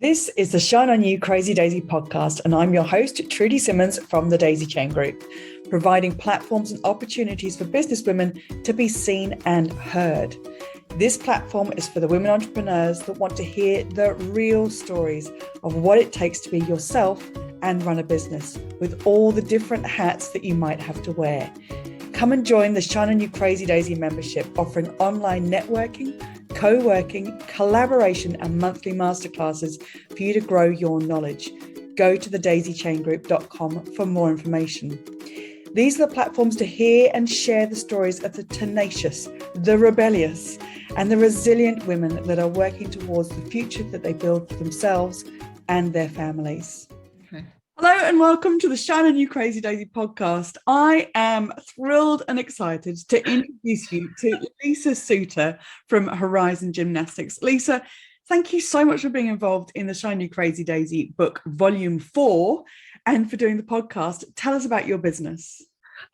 This is the Shine On You Crazy Daisy podcast, and I'm your host, Trudy Simmons from the Daisy Chain Group, providing platforms and opportunities for businesswomen to be seen and heard. This platform is for the women entrepreneurs that want to hear the real stories of what it takes to be yourself and run a business with all the different hats that you might have to wear. Come and join the Shine On You Crazy Daisy membership, offering online networking, co-working, collaboration and monthly masterclasses for you to grow your knowledge. Go to thedaisychaingroup.com for more information. These are the platforms to hear and share the stories of the tenacious, the rebellious, and the resilient women that are working towards the future that they build for themselves and their families. Okay. Hello and welcome to the Shine On You Crazy Daisy podcast. I am thrilled and excited to introduce you to Lisa Souter from Horizon Gymnastics. Lisa, thank you so much for being involved in the Shine On You Crazy Daisy book, Volume 4, and for doing the podcast. Tell us about your business.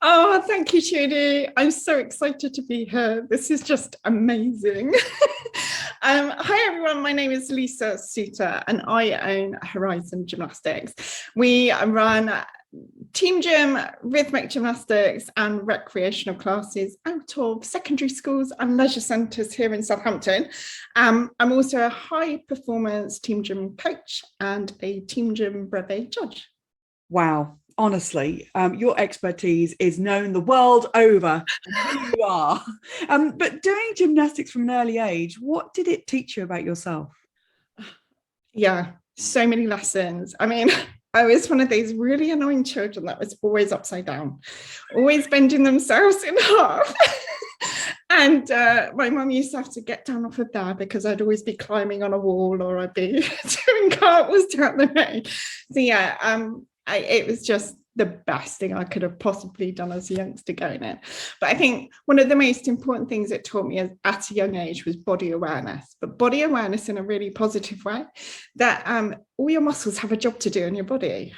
Oh, thank you, Judy. I'm so excited to be here. This is just amazing. Hi, everyone. My name is Lisa Souter, and I own Horizon Gymnastics. We run team gym, rhythmic gymnastics, and recreational classes out of secondary schools and leisure centres here in Southampton. I'm also a high-performance team gym coach and a team gym brevet judge. Wow. Honestly, your expertise is known the world over. Who you are. But doing gymnastics from an early age, what did it teach you about yourself? Yeah, so many lessons. I mean, I was one of these really annoying children that was always upside down, always bending themselves in half. And my mum used to have to get down off of there because I'd always be climbing on a wall or I'd be doing cartwheels throughout the night. So yeah, it was just the best thing I could have possibly done as a youngster going in. But I think one of the most important things it taught me at a young age was body awareness, but body awareness in a really positive way, that all your muscles have a job to do in your body.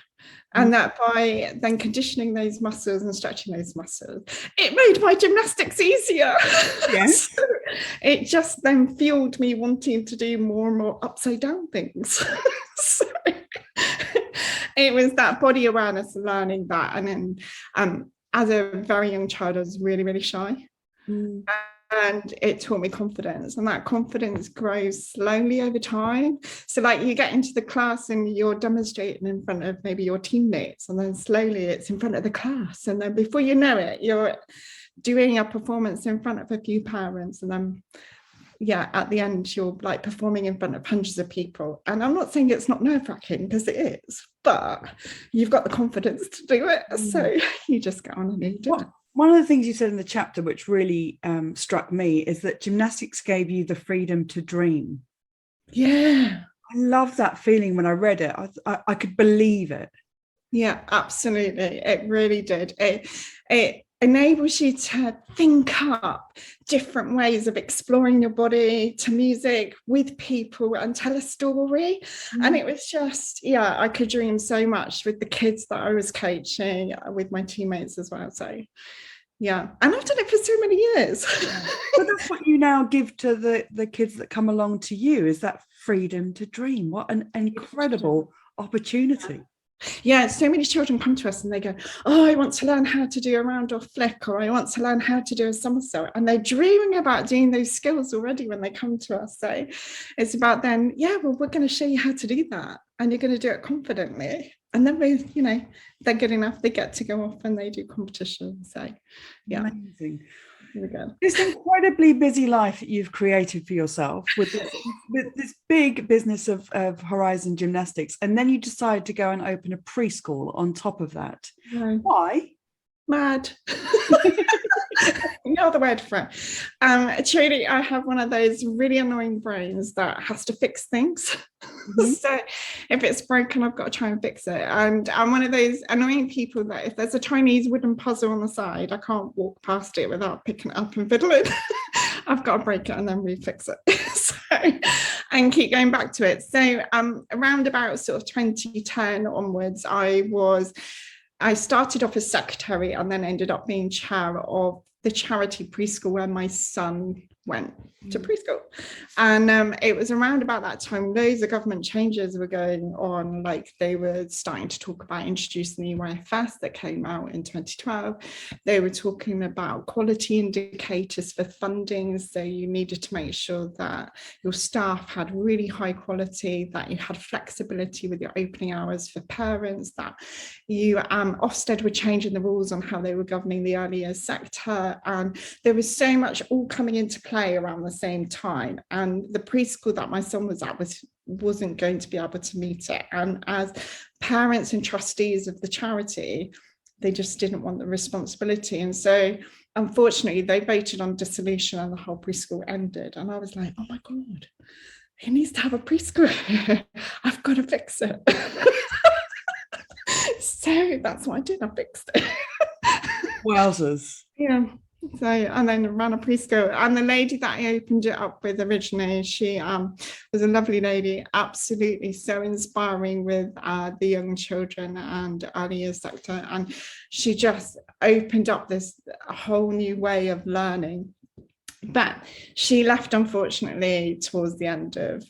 And that by then conditioning those muscles and stretching those muscles, it made my gymnastics easier. Yes. So it just then fueled me wanting to do more and more upside down things. So it was that body awareness and learning that. And then as a very young child, I was really, really shy. And it taught me confidence, and that confidence grows slowly over time. So like you get into the class and you're demonstrating in front of maybe your teammates, and then slowly it's in front of the class. And then before you know it, you're doing a performance in front of a few parents, and then at the end you're like performing in front of hundreds of people. And I'm not saying it's not nerve-wracking, because it is, but you've got the confidence to do it. So you just get on and you do it. One of the things you said in the chapter which really struck me is that gymnastics gave you the freedom to dream. Yeah, I love that feeling. When I read it, I could believe it. Yeah, absolutely. It really did. It enables you to think up different ways of exploring your body to music with people and tell a story. And it was just, I could dream so much with the kids that I was coaching, with my teammates as well. So yeah, and I've done it for so many years. But that's what you now give to the kids that come along to you, is that freedom to dream. What an incredible opportunity. Yeah, so many children come to us and they go, oh, I want to learn how to do a round off flick, or I want to learn how to do a somersault. And they're dreaming about doing those skills already when they come to us. So it's about then, we're going to show you how to do that, and you're going to do it confidently. And then they're good enough, they get to go off and they do competition. So yeah. Amazing. Here we go. This incredibly busy life that you've created for yourself with this big business of Horizon Gymnastics, and then you decide to go and open a preschool on top of that. Right. Why? Mad. No other word for it. Trudy, I have one of those really annoying brains that has to fix things. So if it's broken, I've got to try and fix it. And I'm one of those annoying people that if there's a Chinese wooden puzzle on the side, I can't walk past it without picking it up and fiddling. I've got to break it and then refix it. And keep going back to it. So around about sort of 2010 onwards, I started off as secretary and then ended up being chair of the charity preschool where my son went to preschool. And it was around about that time loads of government changes were going on. Like they were starting to talk about introducing the EYFS that came out in 2012. They were talking about quality indicators for funding, so you needed to make sure that your staff had really high quality, that you had flexibility with your opening hours for parents, that you Ofsted were changing the rules on how they were governing the early years sector, and there was so much all coming into play around the same time. And the preschool that my son was at wasn't going to be able to meet it. And as parents and trustees of the charity, they just didn't want the responsibility. And so unfortunately, they voted on dissolution and the whole preschool ended. And I was like, oh my God, he needs to have a preschool. I've got to fix it. So that's what I did. I fixed it. Wowzers. Yeah. So, and then ran a preschool, and the lady that I opened it up with originally, she was a lovely lady, absolutely so inspiring with the young children and early years sector, and she just opened up this whole new way of learning. But she left, unfortunately, towards the end of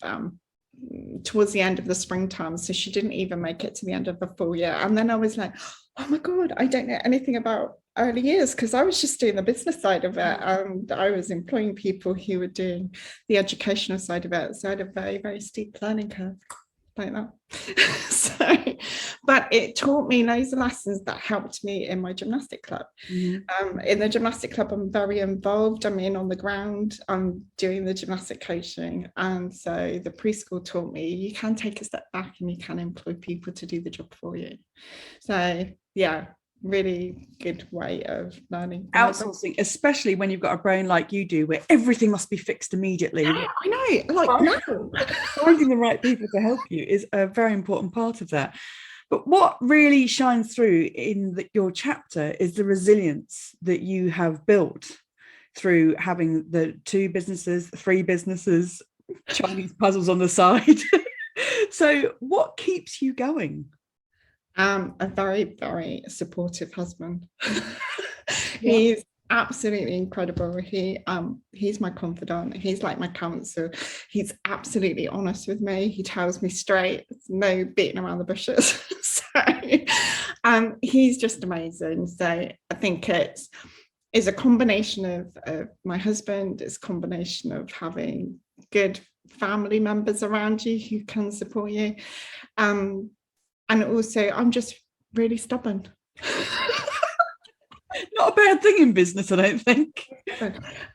the springtime, so she didn't even make it to the end of the full year. And then I was like, oh my God, I don't know anything about early years, because I was just doing the business side of it, and I was employing people who were doing the educational side of it. So I had a very, very steep learning curve like that. So, but it taught me loads of lessons that helped me in my gymnastic club. In the gymnastic club, I'm very involved. I'm in on the ground. I'm doing the gymnastic coaching. And so the preschool taught me you can take a step back and you can employ people to do the job for you. So yeah, really good way of learning. Outsourcing, especially when you've got a brain like you do, where everything must be fixed immediately. Yeah, I know, like no. Finding the right people to help you is a very important part of that. But what really shines through in your chapter is the resilience that you have built through having the 2 businesses, 3 businesses, Chinese puzzles on the side. So what keeps you going? A very, very supportive husband. He's absolutely incredible. He's my confidant. He's like my counsel. He's absolutely honest with me. He tells me straight. There's no beating around the bushes. So he's just amazing. So I think it's a combination of my husband. It's a combination of having good family members around you who can support you. And also, I'm just really stubborn. Not a bad thing in business, I don't think.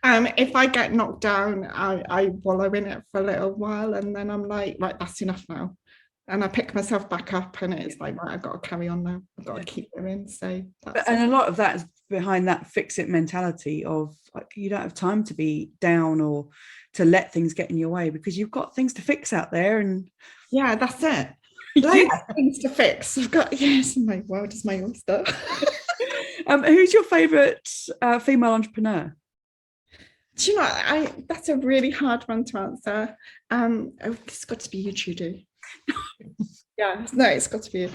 If I get knocked down, I wallow in it for a little while, and then I'm like, right, that's enough now. And I pick myself back up, and it's like, right, I've got to carry on now. I've got to keep going. So, and a lot of that is behind that fix-it mentality of like, you don't have time to be down or to let things get in your way, because you've got things to fix out there. And yeah, that's it. Loads of things to fix. I've got, yes, my world is my oyster. Who's your favourite female entrepreneur? Do you know, that's a really hard one to answer. It's got to be you, Trudy. Yeah, no, it's got to be you.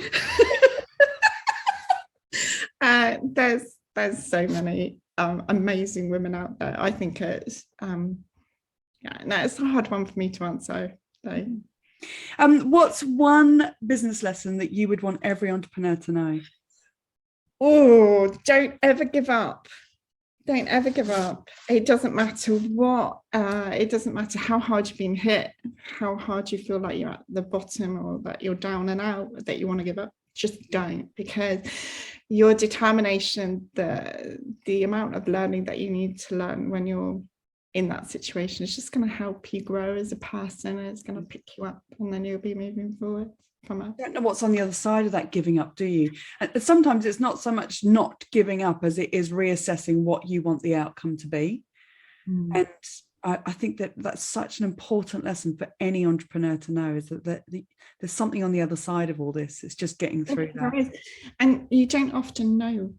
There's so many amazing women out there. I think it's it's a hard one for me to answer. So. What's one business lesson that you would want every entrepreneur to know? Oh, don't ever give up. Don't ever give up. It doesn't matter what, it doesn't matter how hard you've been hit, how hard you feel like you're at the bottom or that you're down and out, that you want to give up. Just don't, because your determination, the amount of learning that you need to learn when you're in that situation is just going to help you grow as a person, and it's going to pick you up, and then you'll be moving forward from it. You don't know what's on the other side of that giving up, do you? And sometimes it's not so much not giving up as it is reassessing what you want the outcome to be. And I think that that's such an important lesson for any entrepreneur to know, is that there's something on the other side of all this. It's just getting through that. And you don't often know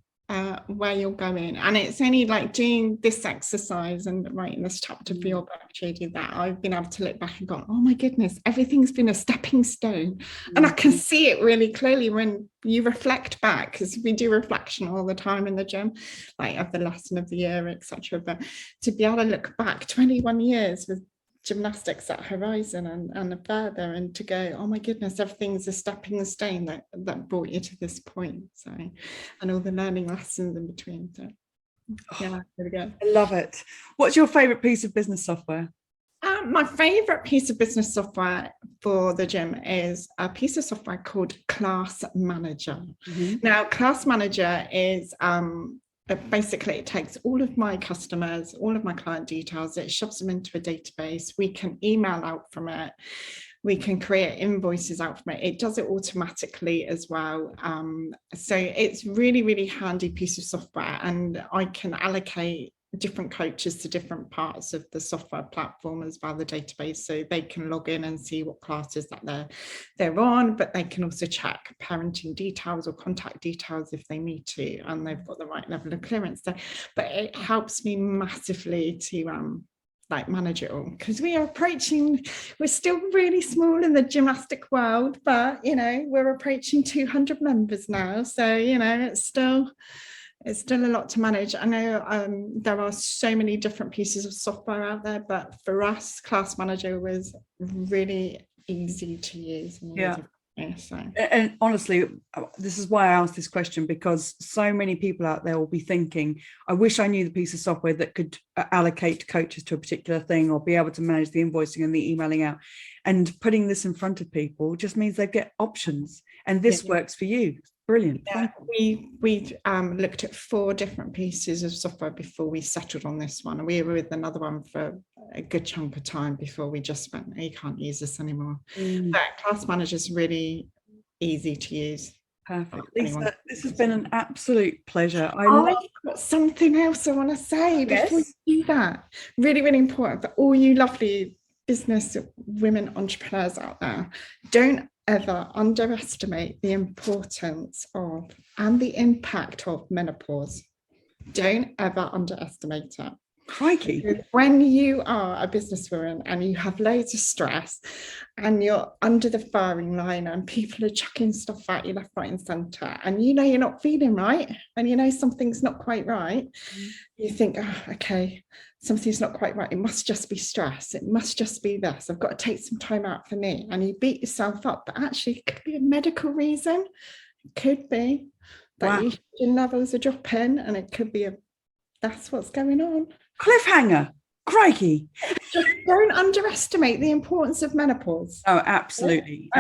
where you're going. And it's only like doing this exercise and writing this chapter for your book, Judy, that I've been able to look back and go, oh my goodness, everything's been a stepping stone. And I can see it really clearly when you reflect back, because we do reflection all the time in the gym, like of the lesson of the year, etc. But to be able to look back 21 years with gymnastics at Horizon and further, and to go, oh my goodness, everything's a stepping stone that brought you to this point. So, and all the learning lessons in between. So yeah, there we go. I love it. What's your favorite piece of business software? My favorite piece of business software for the gym is a piece of software called Class Manager. Now, Class Manager is basically, it takes all of my customers, all of my client details, it shoves them into a database. We can email out from it. We can create invoices out from it. It does it automatically as well. So it's really, really handy piece of software, and I can allocate different coaches to different parts of the software platform as well, the database, so they can log in and see what classes that they're on, but they can also check parenting details or contact details if they need to, and they've got the right level of clearance there. But it helps me massively to like manage it all, because we're still really small in the gymnastic world, but we're approaching 200 members now, so it's still a lot to manage. I know there are so many different pieces of software out there, but for us, Class Manager was really easy to use. And honestly, this is why I asked this question, because so many people out there will be thinking, I wish I knew the piece of software that could allocate coaches to a particular thing, or be able to manage the invoicing and the emailing out. And putting this in front of people just means they get options, and this works for you. Brilliant. Yeah, we looked at 4 different pieces of software before we settled on this one, and we were with another one for a good chunk of time before we just went, you can't use this anymore. But Class Manager is really easy to use. Perfect. Lisa, this has been an absolute pleasure. I've got something else I want to say before you do that. Really, really important for all you lovely business women entrepreneurs out there. Don't ever underestimate the importance of and the impact of menopause. Don't ever underestimate it. Crikey. When you are a businesswoman and you have loads of stress and you're under the firing line and people are chucking stuff at you left, right and centre, and you're not feeling right, and something's not quite right, you think, okay, something's not quite right. It must just be stress. It must just be this. I've got to take some time out for me. And you beat yourself up, but actually it could be a medical reason. It could be that your estrogen levels are dropping, and it could be that's what's going on. Cliffhanger. Crikey. Just don't underestimate the importance of menopause. Oh, absolutely.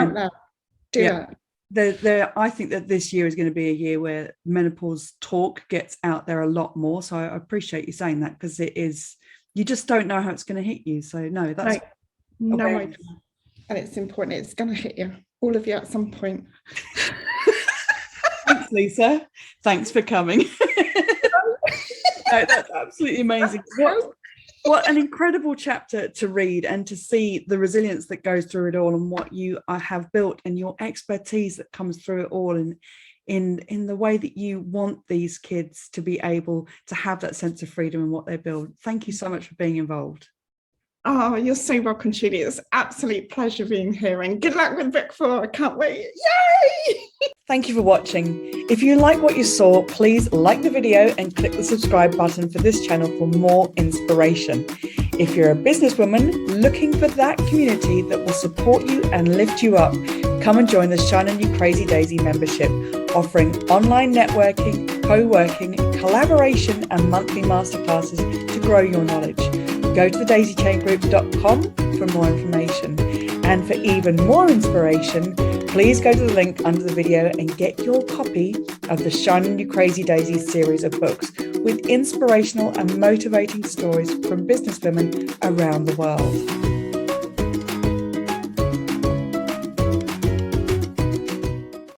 Do that. I think that this year is going to be a year where menopause talk gets out there a lot more. So I appreciate you saying that, because it is, you just don't know how it's going to hit you. So no, that's no idea. And it's important. It's going to hit you, all of you, at some point. Thanks, Lisa. Thanks for coming. No, that's absolutely amazing. What an incredible chapter to read, and to see the resilience that goes through it all, and what you have built, and your expertise that comes through it all, and in the way that you want these kids to be able to have that sense of freedom in what they build. Thank you so much for being involved. Oh, you're so welcome, Julie. It's an absolute pleasure being here, and good luck with book 4. I can't wait. Yay! Thank you for watching. If you like what you saw, please like the video and click the subscribe button for this channel for more inspiration. If you're a businesswoman looking for that community that will support you and lift you up, come and join the Shine On You Crazy Daisy membership, offering online networking, co-working, collaboration and monthly masterclasses to grow your knowledge. Go to thedaisychaingroup.com for more information. And for even more inspiration, please go to the link under the video and get your copy of the Shine On You Crazy Daisy series of books with inspirational and motivating stories from businesswomen around the world.